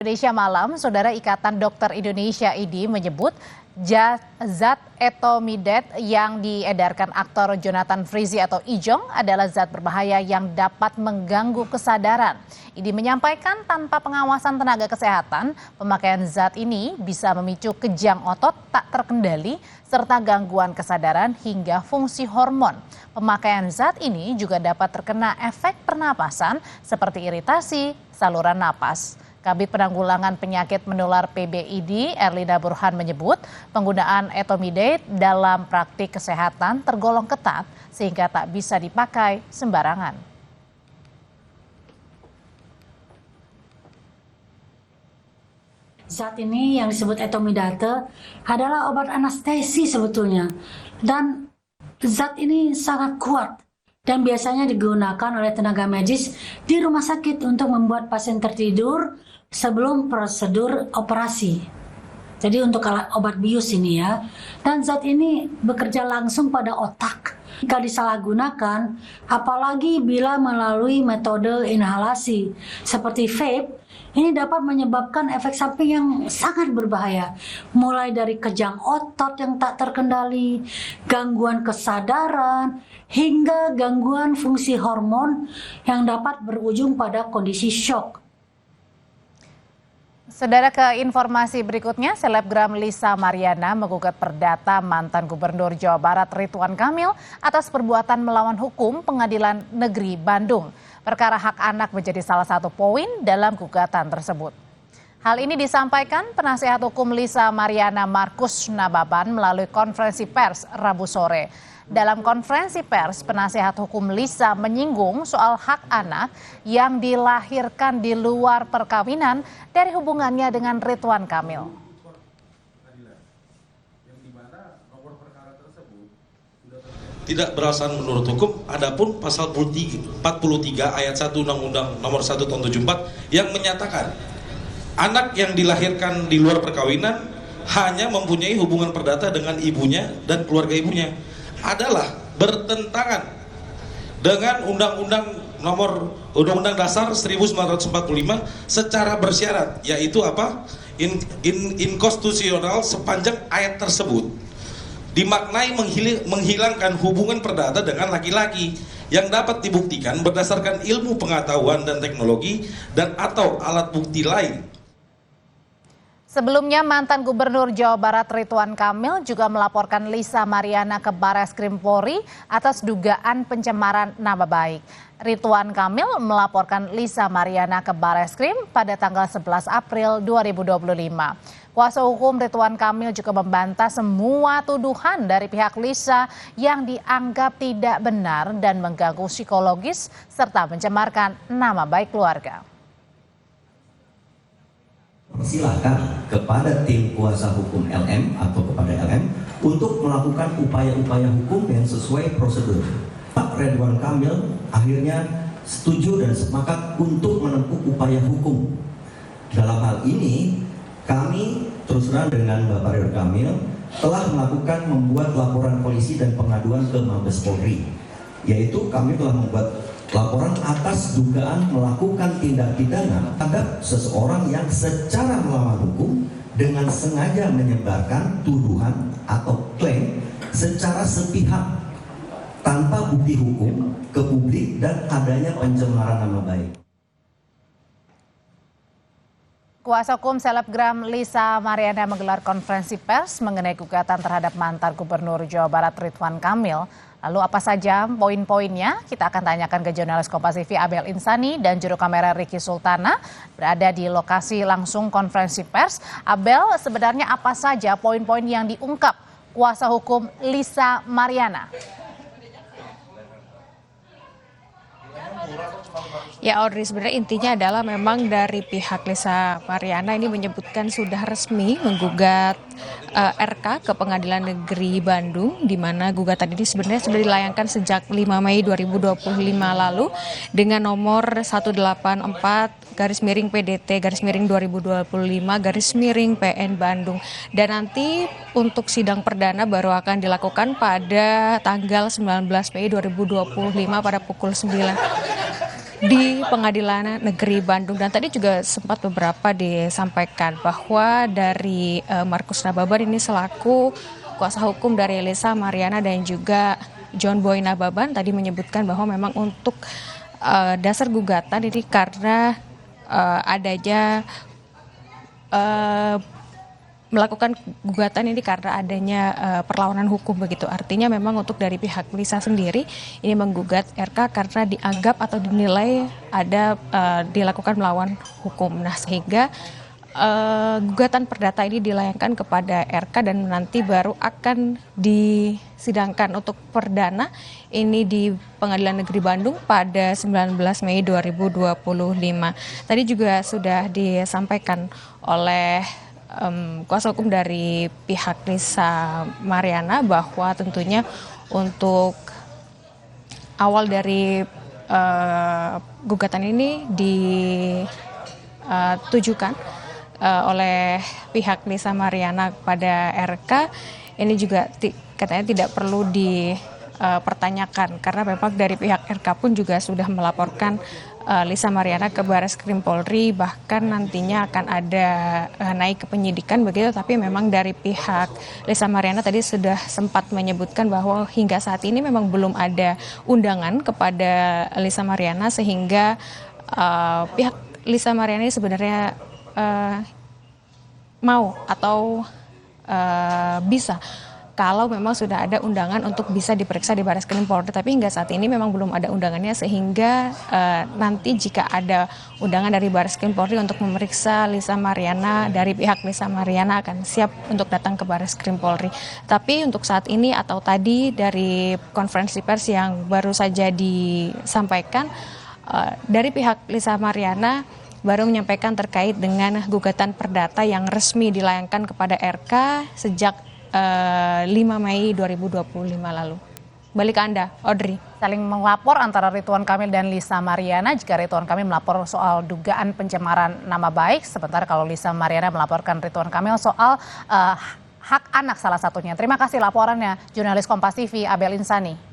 Indonesia Malam, Saudara Ikatan Dokter Indonesia (IDI) menyebut zat ethomidate yang diedarkan aktor Jonathan Frizzy atau Ijong adalah zat berbahaya yang dapat mengganggu kesadaran. IDI menyampaikan tanpa pengawasan tenaga kesehatan, pemakaian zat ini bisa memicu kejang otot tak terkendali serta gangguan kesadaran hingga fungsi hormon. Pemakaian zat ini juga dapat terkena efek pernapasan seperti iritasi saluran napas. Kabid Penanggulangan Penyakit Menular PBID, Erlina Burhan menyebut penggunaan ethomidate dalam praktik kesehatan tergolong ketat sehingga tak bisa dipakai sembarangan. Zat ini yang disebut ethomidate adalah obat anestesi sebetulnya, dan zat ini sangat kuat dan biasanya digunakan oleh tenaga medis di rumah sakit untuk membuat pasien tertidur sebelum prosedur operasi. Jadi untuk obat bius ini ya. Dan zat ini bekerja langsung pada otak. Jika disalahgunakan, apalagi bila melalui metode inhalasi seperti vape, ini dapat menyebabkan efek samping yang sangat berbahaya. Mulai dari kejang otot yang tak terkendali, gangguan kesadaran, hingga gangguan fungsi hormon yang dapat berujung pada kondisi shock. Saudara, ke informasi berikutnya, selebgram Lisa Mariana menggugat perdata mantan Gubernur Jawa Barat Ridwan Kamil atas perbuatan melawan hukum Pengadilan Negeri Bandung. Perkara hak anak menjadi salah satu poin dalam gugatan tersebut. Hal ini disampaikan penasihat hukum Lisa Mariana Markus Nababan melalui konferensi pers Rabu sore. Dalam konferensi pers, penasihat hukum Lisa menyinggung soal hak anak yang dilahirkan di luar perkawinan dari hubungannya dengan Ridwan Kamil. Tidak beralasan menurut hukum, adapun pasal 43 ayat 1 Undang-Undang Nomor 1 Tahun 74 yang menyatakan anak yang dilahirkan di luar perkawinan hanya mempunyai hubungan perdata dengan ibunya dan keluarga ibunya adalah bertentangan dengan Undang-Undang Dasar 1945 secara bersyarat, yaitu apa? Inkonstitusional sepanjang ayat tersebut dimaknai menghilangkan hubungan perdata dengan laki-laki yang dapat dibuktikan berdasarkan ilmu pengetahuan dan teknologi dan atau alat bukti lain. Sebelumnya, mantan Gubernur Jawa Barat Ridwan Kamil juga melaporkan Lisa Mariana ke Barreskrim Polri atas dugaan pencemaran nama baik. Ridwan Kamil melaporkan Lisa Mariana ke Barreskrim pada tanggal 11 April 2025. Kuasa hukum Ridwan Kamil juga membantah semua tuduhan dari pihak Lisa yang dianggap tidak benar dan mengganggu psikologis serta mencemarkan nama baik keluarga. Persilahkan kepada tim kuasa hukum LM atau kepada LM untuk melakukan upaya-upaya hukum yang sesuai prosedur. Pak Ridwan Kamil akhirnya setuju dan sepakat untuk menempuh upaya hukum. Dalam hal ini, kami terus terang dengan Bapak Ridwan Kamil telah membuat laporan polisi dan pengaduan ke Mabes Polri, yaitu kami telah membuat laporan atas dugaan melakukan tindak pidana terhadap seseorang yang secara melawan hukum dengan sengaja menyebarkan tuduhan atau klaim secara sepihak tanpa bukti hukum ke publik dan adanya pencemaran nama baik. Kuasa hukum selebgram Lisa Mariana menggelar konferensi pers mengenai gugatan terhadap mantan Gubernur Jawa Barat Ridwan Kamil. Lalu apa saja poin-poinnya? Kita akan tanyakan ke jurnalis Kompas TV Abel Insani dan juru kamera Ricky Sultana berada di lokasi langsung konferensi pers. Abel, sebenarnya apa saja poin-poin yang diungkap kuasa hukum Lisa Mariana? Ya Audrey, sebenarnya intinya adalah memang dari pihak Lisa Mariana ini menyebutkan sudah resmi menggugat RK ke Pengadilan Negeri Bandung, di mana gugatan ini sebenarnya sudah dilayangkan sejak 5 Mei 2025 lalu dengan nomor 184-PDT-2025-PN Bandung. Dan nanti untuk sidang perdana baru akan dilakukan pada tanggal 19 Mei 2025 pada pukul 9. di Pengadilan Negeri Bandung. Dan tadi juga sempat beberapa disampaikan bahwa dari Markus Nababan ini selaku kuasa hukum dari Lisa Mariana dan juga John Boy Nababan tadi menyebutkan bahwa memang untuk dasar gugatan ini karena adanya melakukan gugatan ini karena adanya perlawanan hukum begitu. Artinya memang untuk dari pihak Lisa sendiri ini menggugat RK karena dianggap atau dinilai ada dilakukan melawan hukum. Nah, sehingga gugatan perdata ini dilayangkan kepada RK dan nanti baru akan disidangkan untuk perdana ini di Pengadilan Negeri Bandung pada 19 Mei 2025. Tadi juga sudah disampaikan oleh kuasa hukum dari pihak Lisa Mariana bahwa tentunya untuk awal dari gugatan ini ditujukan oleh pihak Lisa Mariana pada RK ini juga katanya tidak perlu dipertanyakan karena memang dari pihak RK pun juga sudah melaporkan Lisa Mariana ke Barreskrim Polri, bahkan nantinya akan ada naik ke penyidikan begitu, tapi memang dari pihak Lisa Mariana tadi sudah sempat menyebutkan bahwa hingga saat ini memang belum ada undangan kepada Lisa Mariana sehingga pihak Lisa Mariana ini sebenarnya mau atau bisa kalau memang sudah ada undangan untuk bisa diperiksa di Barreskrim Polri, tapi hingga saat ini memang belum ada undangannya sehingga nanti jika ada undangan dari Barreskrim Polri untuk memeriksa Lisa Mariana, dari pihak Lisa Mariana akan siap untuk datang ke Barreskrim Polri. Tapi untuk saat ini atau tadi dari konferensi pers yang baru saja disampaikan dari pihak Lisa Mariana baru menyampaikan terkait dengan gugatan perdata yang resmi dilayangkan kepada RK sejak 5 Mei 2025 lalu. Balik ke Anda, Audrey. Saling melapor antara Ridwan Kamil dan Lisa Mariana jika Ridwan Kamil melapor soal dugaan pencemaran nama baik, sementara kalau Lisa Mariana melaporkan Ridwan Kamil soal hak anak salah satunya. Terima kasih laporannya jurnalis Kompas TV Abel Insani.